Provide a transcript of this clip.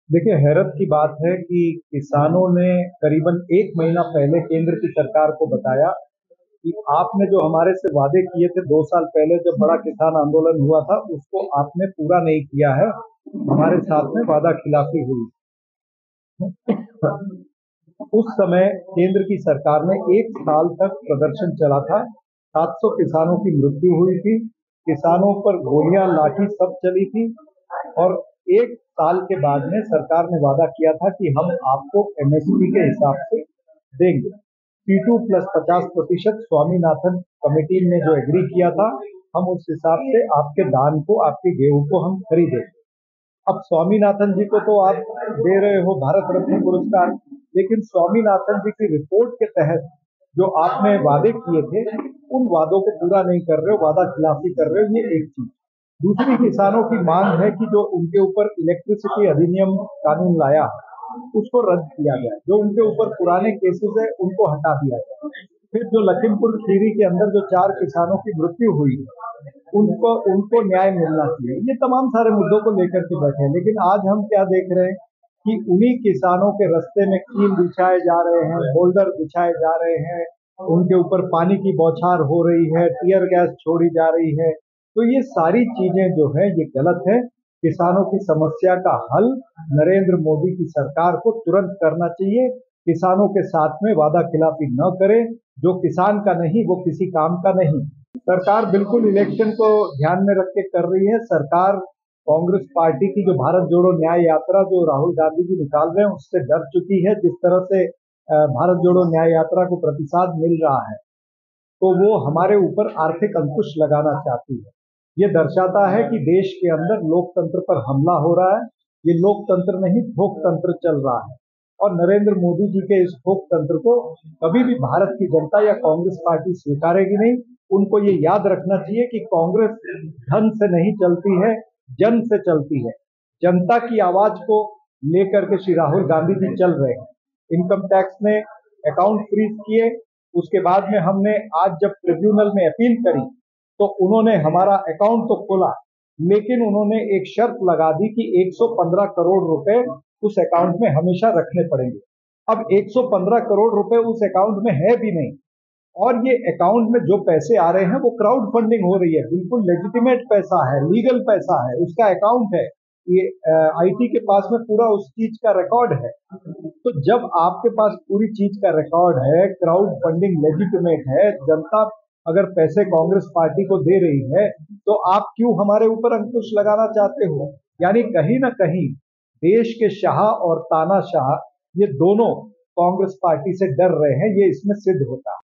देखिए, हैरत की बात है कि किसानों ने करीबन 1 महीना पहले केंद्र की सरकार को बताया कि आपने जो हमारे से वादे किए थे 2 साल पहले जब बड़ा किसान आंदोलन हुआ था, उसको आपने पूरा नहीं किया है। हमारे साथ में वादा खिलाफी हुई। उस समय केंद्र की सरकार ने 1 साल तक प्रदर्शन चला था। 700 किसानों की मृत्यु हुई थी। किसानों पर गोलियां, लाठी सब चली थी और 1 साल के बाद में सरकार ने वादा किया था कि हम आपको एमएसपी के हिसाब से देंगे। P2 प्लस 50% स्वामीनाथन कमेटी ने जो एग्री किया था, हम उस हिसाब से आपके धान को, आपकी गेहूं को हम खरीदेंगे। अब स्वामीनाथन जी को तो आप दे रहे हो भारत रत्न पुरस्कार, लेकिन स्वामीनाथन जी की रिपोर्ट के तहत जो आपने वादे किए थे, उन वादों को पूरा नहीं कर रहे हो, वादा खिलाफी कर रहे हो, ये एक चीज। दूसरी, किसानों की मांग है कि जो उनके ऊपर इलेक्ट्रिसिटी अधिनियम कानून लाया, उसको रद्द किया जाए। जो उनके ऊपर पुराने केसेस है, उनको हटा दिया जाए। फिर जो लखीमपुर खीरी के अंदर जो 4 किसानों की मृत्यु हुई, उनको उनको न्याय मिलना चाहिए। ये तमाम सारे मुद्दों को लेकर के बैठे हैं, लेकिन आज हम क्या देख रहे हैं कि उन्हीं किसानों के रास्ते में कील बिछाए जा रहे हैं, बोल्डर बिछाए जा रहे हैं, उनके ऊपर पानी की बौछार हो रही है, टीयर गैस छोड़ी जा रही है। तो ये सारी चीजें जो है ये गलत है। किसानों की समस्या का हल नरेंद्र मोदी की सरकार को तुरंत करना चाहिए। किसानों के साथ में वादा खिलाफी न करे। जो किसान का नहीं वो किसी काम का नहीं। सरकार बिल्कुल इलेक्शन को ध्यान में रख के कर रही है। सरकार कांग्रेस पार्टी की जो भारत जोड़ो न्याय यात्रा जो राहुल गांधी जी निकाल रहे हैं, उससे डर चुकी है। जिस तरह से भारत जोड़ो न्याय यात्रा को प्रतिसाद मिल रहा है, तो वो हमारे ऊपर आर्थिक अंकुश लगाना चाहती है। ये दर्शाता है कि देश के अंदर लोकतंत्र पर हमला हो रहा है। ये लोकतंत्र नहीं, भोगतंत्र चल रहा है और नरेंद्र मोदी जी के इस भोगतंत्र को कभी भी भारत की जनता या कांग्रेस पार्टी स्वीकारेगी नहीं। उनको ये याद रखना चाहिए कि कांग्रेस धन से नहीं चलती है, जन से चलती है। जनता की आवाज को लेकर के श्री राहुल गांधी जी चल रहे हैं। इनकम टैक्स ने अकाउंट फ्रीज किए, उसके बाद में हमने आज जब ट्रिब्यूनल में अपील करी, तो उन्होंने हमारा अकाउंट तो खोला, लेकिन उन्होंने एक शर्त लगा दी कि 115 करोड़ रुपए उस अकाउंट में हमेशा रखने पड़ेंगे। अब 115 करोड़ रुपए उस अकाउंट में है भी नहीं, और ये अकाउंट में जो पैसे आ रहे हैं वो क्राउड फंडिंग हो रही है। बिल्कुल लेजिटिमेट पैसा है, लीगल पैसा है, उसका अकाउंट है। ये आईटी के पास में पूरा उस चीज का रिकॉर्ड है। तो जब आपके पास पूरी चीज का रिकॉर्ड है, क्राउड फंडिंग लेजिटिमेट है, जनता अगर पैसे कांग्रेस पार्टी को दे रही है, तो आप क्यों हमारे ऊपर अंकुश लगाना चाहते हो? यानी कहीं ना कहीं देश के शाह और तानाशाह, ये दोनों कांग्रेस पार्टी से डर रहे हैं। ये इसमें सिद्ध होता है।